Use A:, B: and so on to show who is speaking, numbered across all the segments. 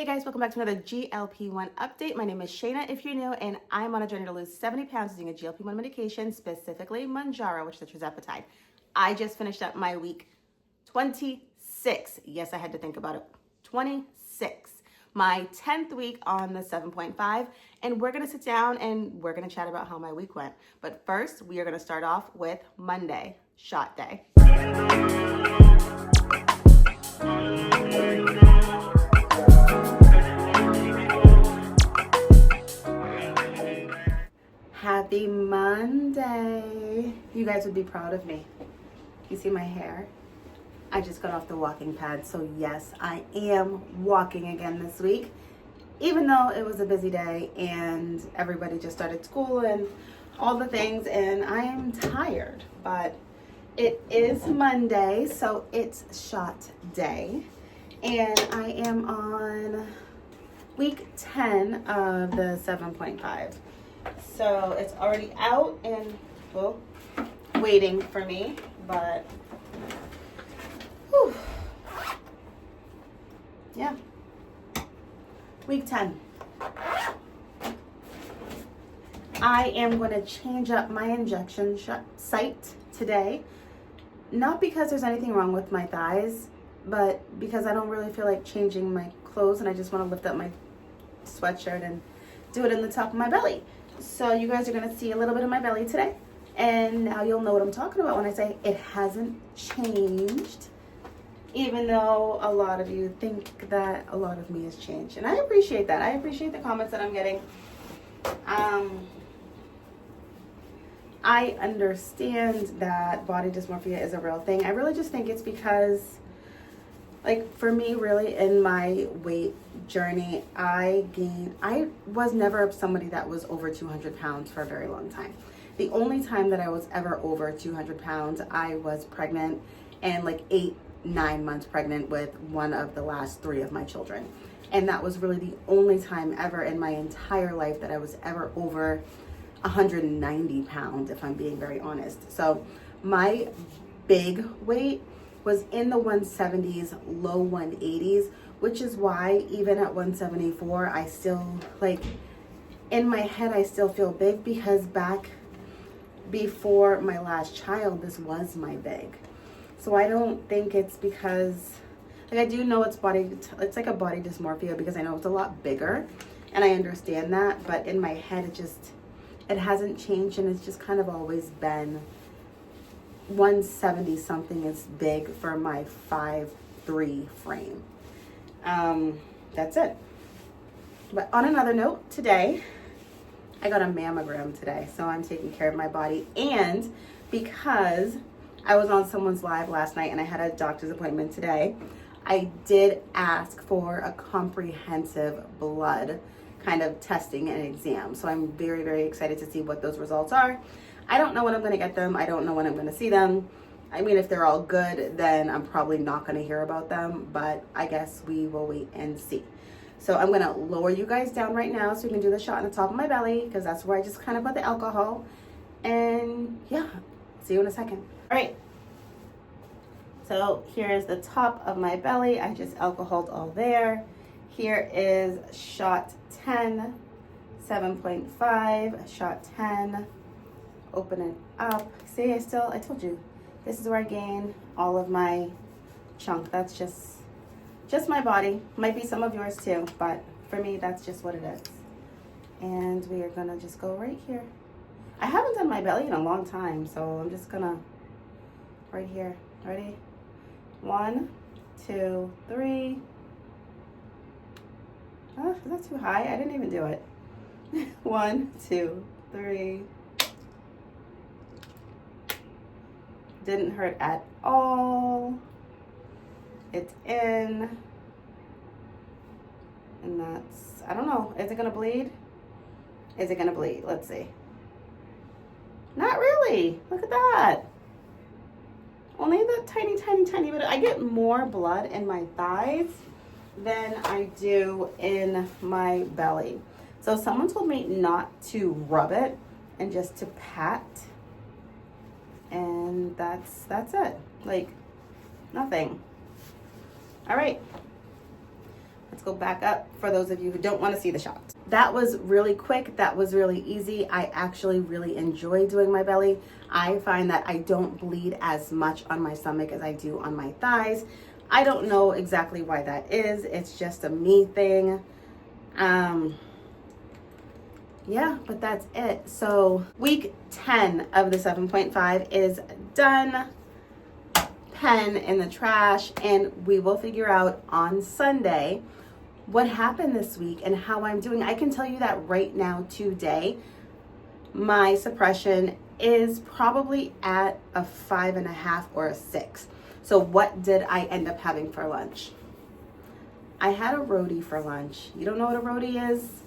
A: Hey guys, welcome back to another GLP-1 update. My name is Shayna if you're new, and I'm on a journey to lose 70 pounds using a GLP-1 medication, specifically Mounjaro, which is a Tirzepatide. I just finished up my week 26. Yes, I had to think about it. 26. My 10th week on the 7.5, and we're going to sit down and we're going to chat about how my week went. But first, we are going to start off with Monday, shot day. Happy Monday. You guys would be proud of me. You see my hair? I just got off the walking pad, so yes, I am walking again this week, even though it was a busy day and everybody just started school and all the things, and I am tired, but it is Monday, so it's shot day, and I am on week 10 of the 7.5. So it's already out and, well, waiting for me, but, whew. Yeah, week 10. I am going to change up my injection site today, not because there's anything wrong with my thighs, but because I don't really feel like changing my clothes and I just want to lift up my sweatshirt and do it in the top of my belly. So you guys are going to see a little bit of my belly today, and now you'll know what I'm talking about when I say it hasn't changed, even though a lot of you think that a lot of me has changed, and I appreciate that. I appreciate the comments that I'm getting. I understand that body dysmorphia is a real thing. I really just think it's because, like, for me, really, in my weight journey, I was never somebody that was over 200 pounds for a very long time. The only time that I was ever over 200 pounds, I was pregnant and like 8-9 months pregnant with one of the last 3 of my children. And that was really the only time ever in my entire life that I was ever over 190 pounds, if I'm being very honest. So my big weight was in the 170s, low 180s, which is why even at 174, I still, like, in my head, I still feel big, because back before my last child, this was my big. So I don't think it's because, like, I do know it's like a body dysmorphia, because I know it's a lot bigger and I understand that, but in my head, it hasn't changed, and it's just kind of always been 170 something is big for my 5'3" frame. That's it. But on another note, today I got a mammogram today, so I'm taking care of my body. And because I was on someone's live last night and I had a doctor's appointment today, I did ask for a comprehensive blood kind of testing and exam. So I'm very, very excited to see what those results are. I don't know when I'm going to get them. I don't know when I'm going to see them. I mean, if they're all good, then I'm probably not going to hear about them, but I guess we will wait and see. So I'm going to lower you guys down right now so we can do the shot on the top of my belly, because that's where I just kind of put the alcohol. And yeah, see you in a second. All right. So here's the top of my belly. I just alcoholed all there. Here is shot 10, 7.5, shot 10. Open it up. See, I told you, this is where I gain all of my chunk. That's just my body. Might be some of yours too, but for me, that's just what it is. And we are gonna just go right here. I haven't done my belly in a long time, so I'm just gonna, right here. Ready? 1, 2, 3. Oh, is that too high? I didn't even do it. 1, 2, 3. Didn't hurt at all. It's in. And that's, I don't know. Is it gonna bleed? Is it gonna bleed? Let's see. Not really. Look at that. Only the tiny, tiny, tiny bit. I get more blood in my thighs than I do in my belly. So someone told me not to rub it and just to pat. And that's it. Like, nothing. All right. Let's go back up for those of you who don't want to see the shots. That was really quick. That was really easy. I actually really enjoy doing my belly. I find that I don't bleed as much on my stomach as I do on my thighs. I don't know exactly why that is. It's just a me thing. Yeah, but that's it. So week 10 of the 7.5 is done. Pen in the trash, and we will figure out on Sunday what happened this week and how I'm doing. I can tell you that right now, today, my suppression is probably at a 5.5 or a 6. So what did I end up having for lunch? I had a roti for lunch. You don't know what a roti is?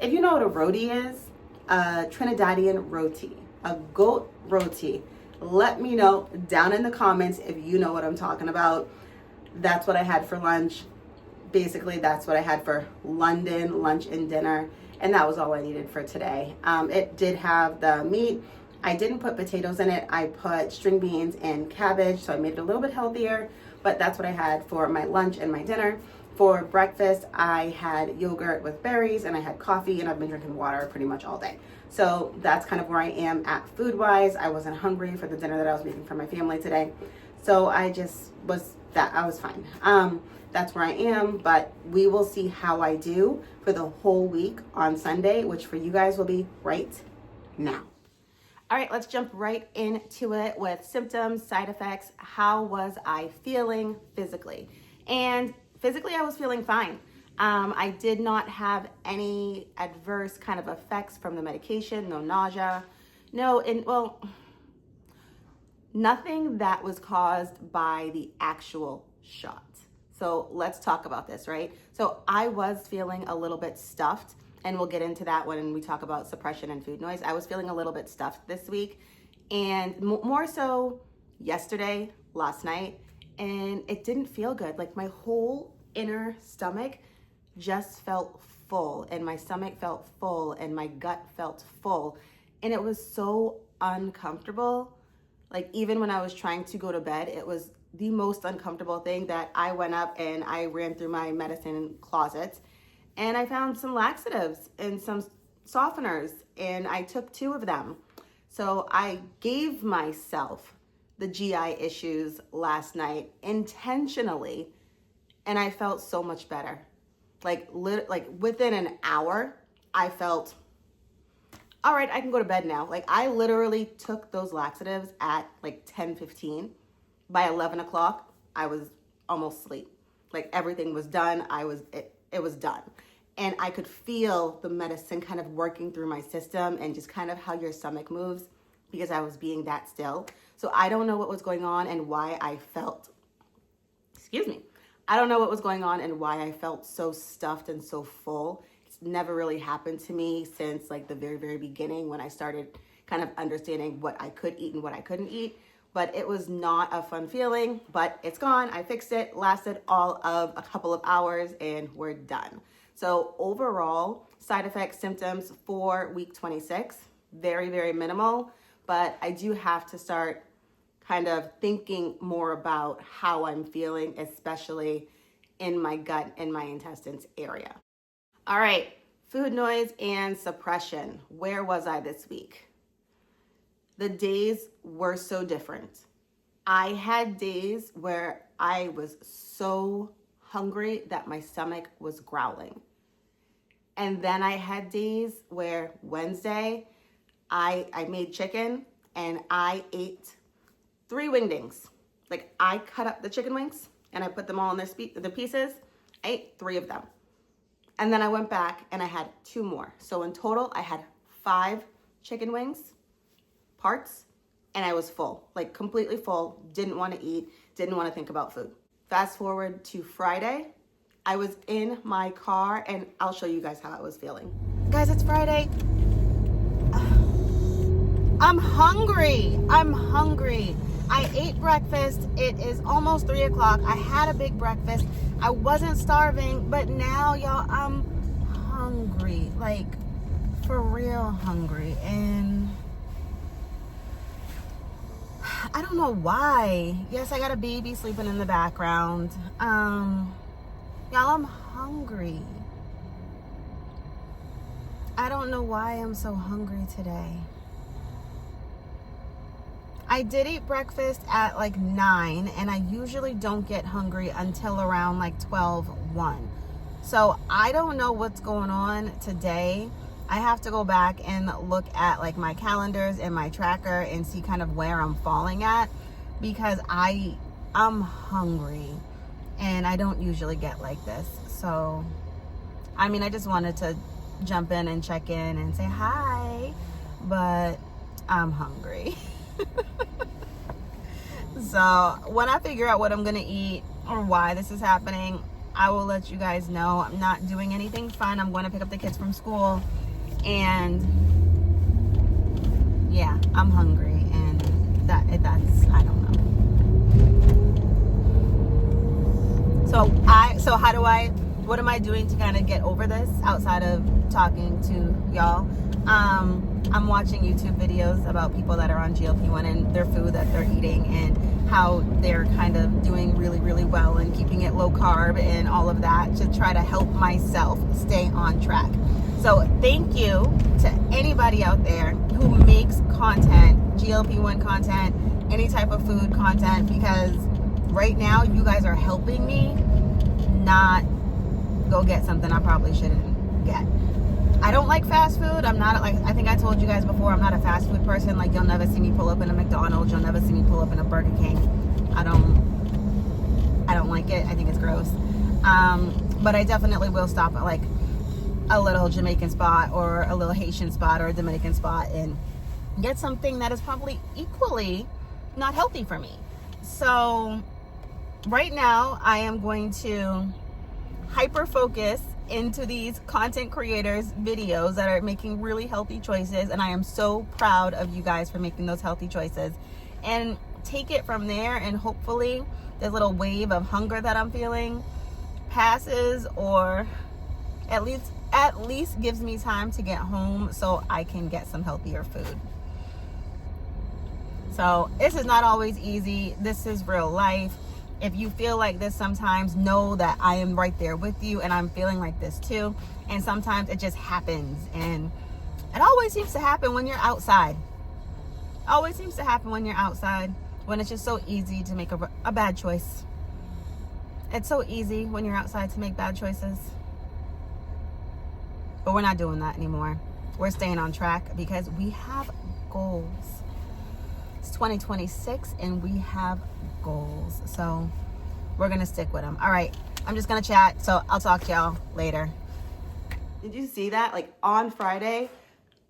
A: If you know what a roti is, a Trinidadian roti, a goat roti. Let me know down in the comments if you know what I'm talking about. That's what I had for lunch. Basically, that's what I had for London lunch and dinner, and that was all I needed for today. It did have the meat. I didn't put potatoes in it. I put string beans and cabbage, so I made it a little bit healthier, but that's what I had for my lunch and my dinner. For breakfast, I had yogurt with berries, and I had coffee, and I've been drinking water pretty much all day. So that's kind of where I am at food-wise. I wasn't hungry for the dinner that I was making for my family today, so I was fine. That's where I am, but we will see how I do for the whole week on Sunday, which for you guys will be right now. All right, let's jump right into it with symptoms, side effects. How was I feeling physically? And physically, I was feeling fine. I did not have any adverse kind of effects from the medication, no nausea, nothing that was caused by the actual shot. So let's talk about this, right? So I was feeling a little bit stuffed, and we'll get into that when we talk about suppression and food noise. I was feeling a little bit stuffed this week, and more so yesterday, last night, and it didn't feel good. Like my whole inner stomach just felt full, and my stomach felt full, and my gut felt full, and it was so uncomfortable. Like even when I was trying to go to bed, it was the most uncomfortable thing that I went up and I ran through my medicine closet, and I found some laxatives and some softeners, and I took 2 of them. So I gave myself the GI issues last night intentionally, and I felt so much better. Like within an hour, I felt, all right, I can go to bed now. Like I literally took those laxatives at like 10:15. By 11 o'clock, I was almost asleep. Like everything was done. It was done. And I could feel the medicine kind of working through my system and just kind of how your stomach moves because I was being that still. So I don't know what was going on and why I felt, I don't know what was going on and why I felt so stuffed and so full. It's never really happened to me since like the very, very beginning when I started kind of understanding what I could eat and what I couldn't eat. But it was not a fun feeling, but it's gone. I fixed it, lasted all of a couple of hours, and we're done. So overall, side effects, symptoms for week 26, very, very minimal, but I do have to start kind of thinking more about how I'm feeling, especially in my gut and my intestines area. All right, food noise and suppression. Where was I this week? The days were so different. I had days where I was so hungry that my stomach was growling. And then I had days where Wednesday, I made chicken and I ate 3 wingdings. Like I cut up the chicken wings and I put them all in the pieces. I ate 3 of them. And then I went back and I had 2 more. So in total, I had 5 chicken wings parts, and I was full, like completely full, didn't want to eat, didn't want to think about food. Fast forward to Friday, I was in my car, and I'll show you guys how I was feeling. Guys, it's Friday. I'm hungry. I ate breakfast. It is almost 3 o'clock. I had a big breakfast. I wasn't starving, but now, y'all, I'm hungry, like for real hungry, and I don't know why. Yes, I got a baby sleeping in the background. Y'all, I'm hungry. I don't know why I'm so hungry today. I did eat breakfast at like 9, and I usually don't get hungry until around like 12:01. So I don't know what's going on today. I have to go back and look at like my calendars and my tracker and see kind of where I'm falling at, because I'm hungry and I don't usually get like this. So I mean, I just wanted to jump in and check in and say hi, but I'm hungry. So when I figure out what I'm gonna eat or why this is happening, I will let you guys know. I'm not doing anything fun. I'm going to pick up the kids from school, and yeah, I'm hungry, and that's I don't know. So what am I doing to kind of get over this outside of talking to y'all? I'm watching YouTube videos about people that are on GLP-1 and their food that they're eating, and how they're kind of doing really, really well and keeping it low carb and all of that, to try to help myself stay on track. So thank you to anybody out there who makes content, GLP-1 content, any type of food content, because right now you guys are helping me not go get something I probably shouldn't get. I don't like fast food. I'm not like, I think I told you guys before, I'm not a fast food person. Like, you'll never see me pull up in a McDonald's. You'll never see me pull up in a Burger King. I don't like it. I think it's gross. But I definitely will stop at like a little Jamaican spot or a little Haitian spot or a Dominican spot and get something that is probably equally not healthy for me. So right now I am going to hyper focus into these content creators videos that are making really healthy choices, and I am so proud of you guys for making those healthy choices, and take it from there. And hopefully this little wave of hunger that I'm feeling passes, or at least gives me time to get home so I can get some healthier food. So this is not always easy. This is real life. If you feel like this sometimes, know that I am right there with you, and I'm feeling like this too. And sometimes it just happens, and it always seems to happen when you're outside. Always seems to happen when you're outside, when it's just so easy to make a bad choice. It's so easy when you're outside to make bad choices. But we're not doing that anymore. We're staying on track because we have goals. It's 2026 and we have goals, so we're gonna stick with them. All right, I'm just gonna chat, so I'll talk to y'all later. Did you see that? Like, on Friday,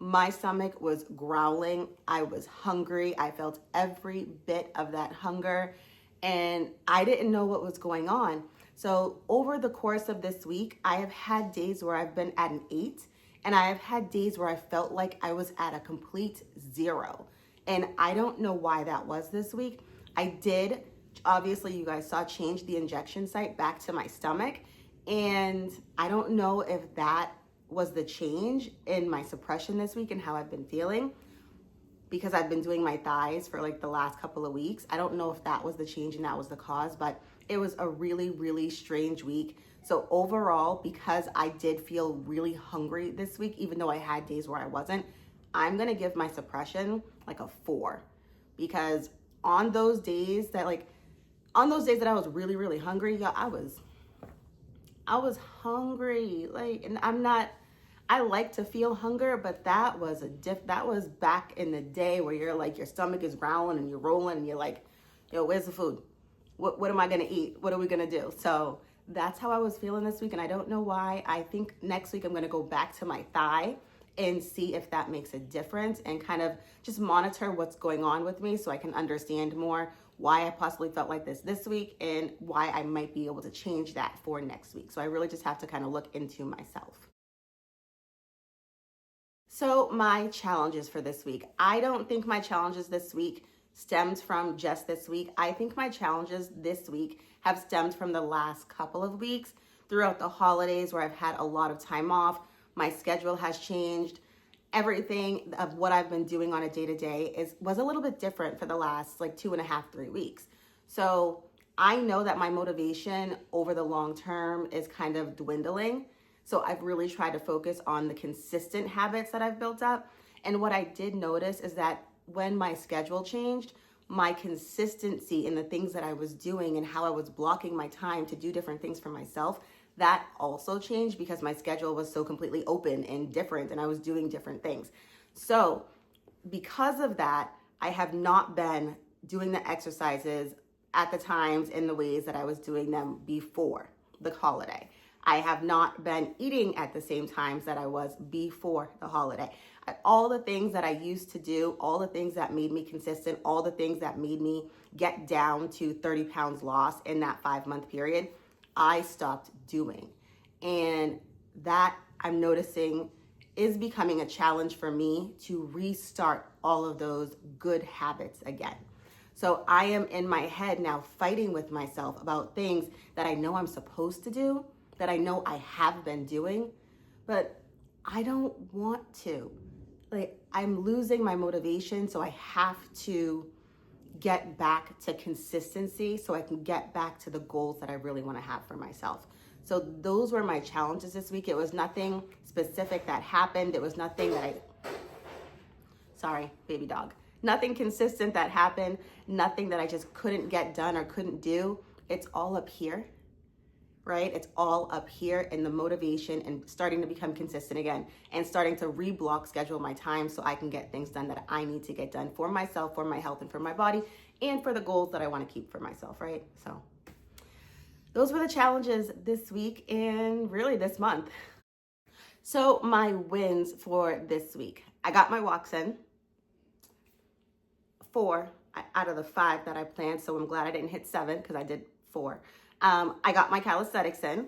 A: my stomach was growling. I was hungry. I felt every bit of that hunger, and I didn't know what was going on. So over the course of this week, I have had days where I've been at an 8, and I have had days where I felt like I was at a complete 0. And I don't know why that was this week. I did, obviously you guys saw, change the injection site back to my stomach. And I don't know if that was the change in my suppression this week and how I've been feeling, because I've been doing my thighs for like the last couple of weeks. I don't know if that was the change and that was the cause, but it was a really, really strange week. So overall, because I did feel really hungry this week, even though I had days where I wasn't, I'm gonna give my suppression like a 4, because on those days that I was really, really hungry, yeah, I was hungry. Like, and I like to feel hunger, but that was back in the day where you're like, your stomach is growling and you're rolling and you're like, yo, where's the food? What am I gonna eat? What are we gonna do? So that's how I was feeling this week, and I don't know why. I think next week I'm gonna go back to my thigh and see if that makes a difference, and kind of just monitor what's going on with me so I can understand more why I possibly felt like this week, and why I might be able to change that for next week. So I really just have to kind of look into myself. So my challenges for this week. I don't think my challenges this week stemmed from just this week. I think my challenges this week have stemmed from the last couple of weeks throughout the holidays, where I've had a lot of time off. My schedule has changed. Everything of what I've been doing on a day-to-day was a little bit different for the last like 2.5, 3 weeks. So I know that my motivation over the long term is kind of dwindling. So I've really tried to focus on the consistent habits that I've built up. And what I did notice is that when my schedule changed, my consistency in the things that I was doing and how I was blocking my time to do different things for myself, that also changed because my schedule was so completely open and different and I was doing different things. So because of that, I have not been doing the exercises at the times in the ways that I was doing them before the holiday. I have not been eating at the same times that I was before the holiday. All the things that I used to do, all the things that made me consistent, all the things that made me get down to 30 pounds lost in that 5-month period, I stopped doing. And that I'm noticing is becoming a challenge for me to restart all of those good habits again. So I am in my head now fighting with myself about things that I know I'm supposed to do, that I know I have been doing, but I don't want to. Like, I'm losing my motivation, so I have to get back to consistency so I can get back to the goals that I really want to have for myself. So those were my challenges this week. It was nothing specific that happened. It was nothing that sorry, baby dog. Nothing consistent that happened, nothing that I just couldn't get done or couldn't do. It's all up here, right? It's all up here in the motivation and starting to become consistent again and starting to reblock schedule my time so I can get things done that I need to get done for myself, for my health and for my body and for the goals that I want to keep for myself, right? So those were the challenges this week and really this month. So my wins for this week. I got my walks in. 4 out of the 5 that I planned, so I'm glad I didn't hit 7 because I did 4. I got my calisthenics in.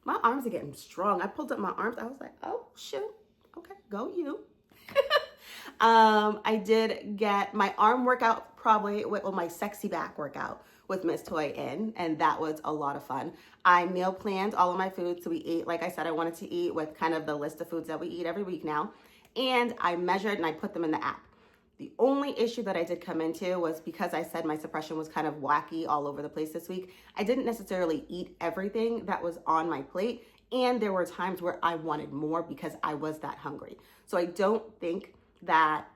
A: My arms are getting strong. I pulled up my arms. I was like, oh, shoot. Okay, go you. I did get my arm workout probably with my sexy back workout with Miss Toy in, and that was a lot of fun. I meal planned all of my food, so we ate, like I said, I wanted to eat with kind of the list of foods that we eat every week now, and I measured and I put them in the app. The only issue that I did come into was because I said my suppression was kind of wacky all over the place this week. I didn't necessarily eat everything that was on my plate, and there were times where I wanted more because I was that hungry. So I don't think that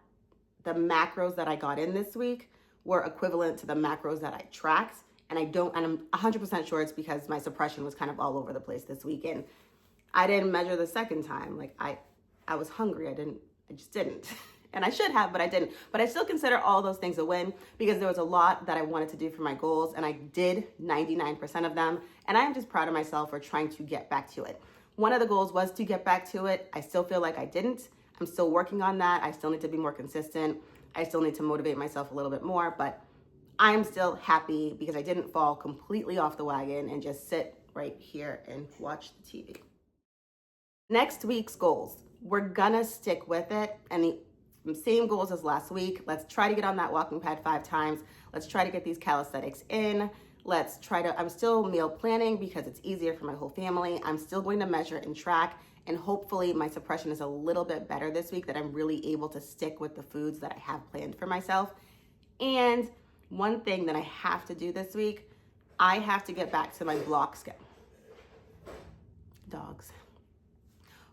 A: the macros that I got in this week were equivalent to the macros that I tracked, and I'm 100% sure it's because my suppression was kind of all over the place this week, and I didn't measure the second time. Like I was hungry. I just didn't. And I should have, but I didn't. But I still consider all those things a win because there was a lot that I wanted to do for my goals, and I did 99% of them. And I am just proud of myself for trying to get back to it. One of the goals was to get back to it. I still feel like I didn't. I'm still working on that. I still need to be more consistent. I still need to motivate myself a little bit more, but I'm still happy because I didn't fall completely off the wagon and just sit right here and watch the TV. Next week's goals. We're gonna stick with it, and the same goals as last week. Let's try to get on that walking pad 5 times. Let's try to get these calisthenics in. I'm still meal planning because it's easier for my whole family. I'm still going to measure and track, and hopefully my suppression is a little bit better this week, that I'm really able to stick with the foods that I have planned for myself. And one thing that I have to do this week, I have to get back to my block schedule. Dogs.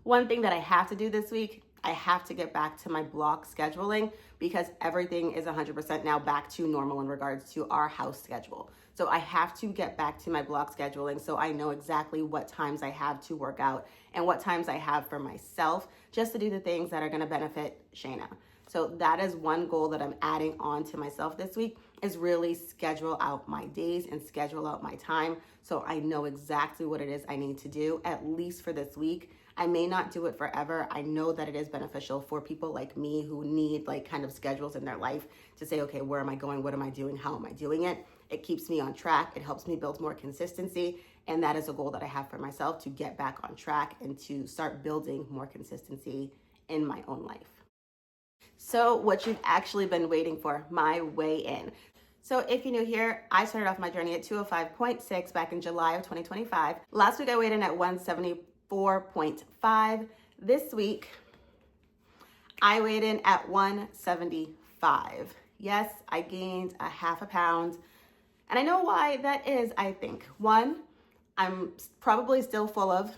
A: One thing that I have to do this week, I have to get back to my block scheduling because everything is 100% now back to normal in regards to our house schedule. So I have to get back to my block scheduling so I know exactly what times I have to work out and what times I have for myself just to do the things that are going to benefit Shayna. So that is one goal that I'm adding on to myself this week, is really schedule out my days and schedule out my time so I know exactly what it is I need to do, at least for this week. I may not do it forever. I know that it is beneficial for people like me who need like kind of schedules in their life to say, okay, where am I going? What am I doing? How am I doing it? It keeps me on track. It helps me build more consistency. And that is a goal that I have for myself, to get back on track and to start building more consistency in my own life. So what you've actually been waiting for, my weigh in. So if you're new here, I started off my journey at 205.6 back in July of 2025. Last week I weighed in at 174.5. This week I weighed in at 175. Yes, I gained a half a pound. And I know why that is, I think. One, I'm probably still full of.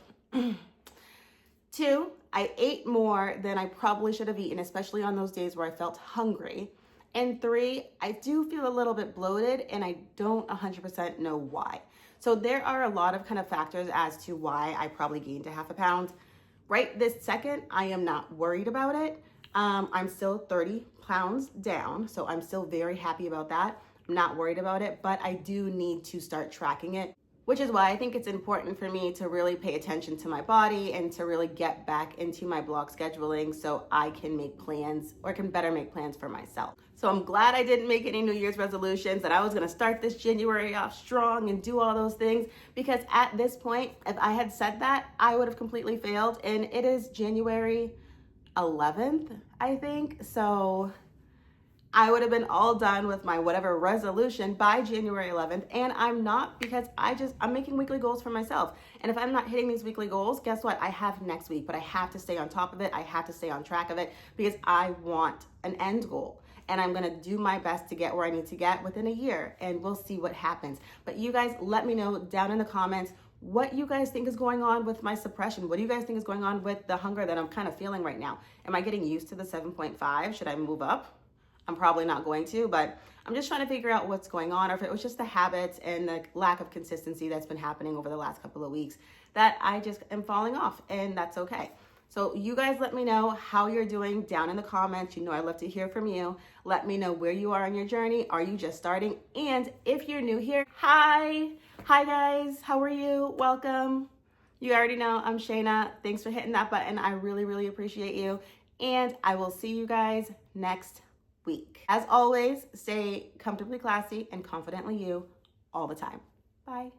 A: Two, I ate more than I probably should have eaten, especially on those days where I felt hungry. And three, I do feel a little bit bloated and I don't 100% know why. So there are a lot of kind of factors as to why I probably gained a half a pound. Right this second, I am not worried about it. I'm still 30 pounds down, so I'm still very happy about that. I'm not worried about it, but I do need to start tracking it, which is why I think it's important for me to really pay attention to my body and to really get back into my block scheduling so I can make plans or can better make plans for myself. So I'm glad I didn't make any New Year's resolutions, that I was gonna start this January off strong and do all those things, because at this point, if I had said that, I would have completely failed. And it is January 11th, I think. So I would have been all done with my whatever resolution by January 11th. And I'm not, because I'm making weekly goals for myself. And if I'm not hitting these weekly goals, guess what? I have next week, but I have to stay on top of it. I have to stay on track of it because I want an end goal. And I'm gonna do my best to get where I need to get within a year, and we'll see what happens. But you guys, let me know down in the comments what you guys think is going on with my suppression. What do you guys think is going on with the hunger that I'm kind of feeling right now? Am I getting used to the 7.5? Should I move up? I'm probably not going to, but I'm just trying to figure out what's going on, or if it was just the habits and the lack of consistency that's been happening over the last couple of weeks that I just am falling off, and that's okay. So you guys let me know how you're doing down in the comments. You know I love to hear from you. Let me know where you are on your journey. Are you just starting? And if you're new here, hi guys, how are you? Welcome. You already know I'm Shayna. Thanks for hitting that button. I really, really appreciate you. And I will see you guys next week. As always, stay comfortably classy and confidently you all the time. Bye.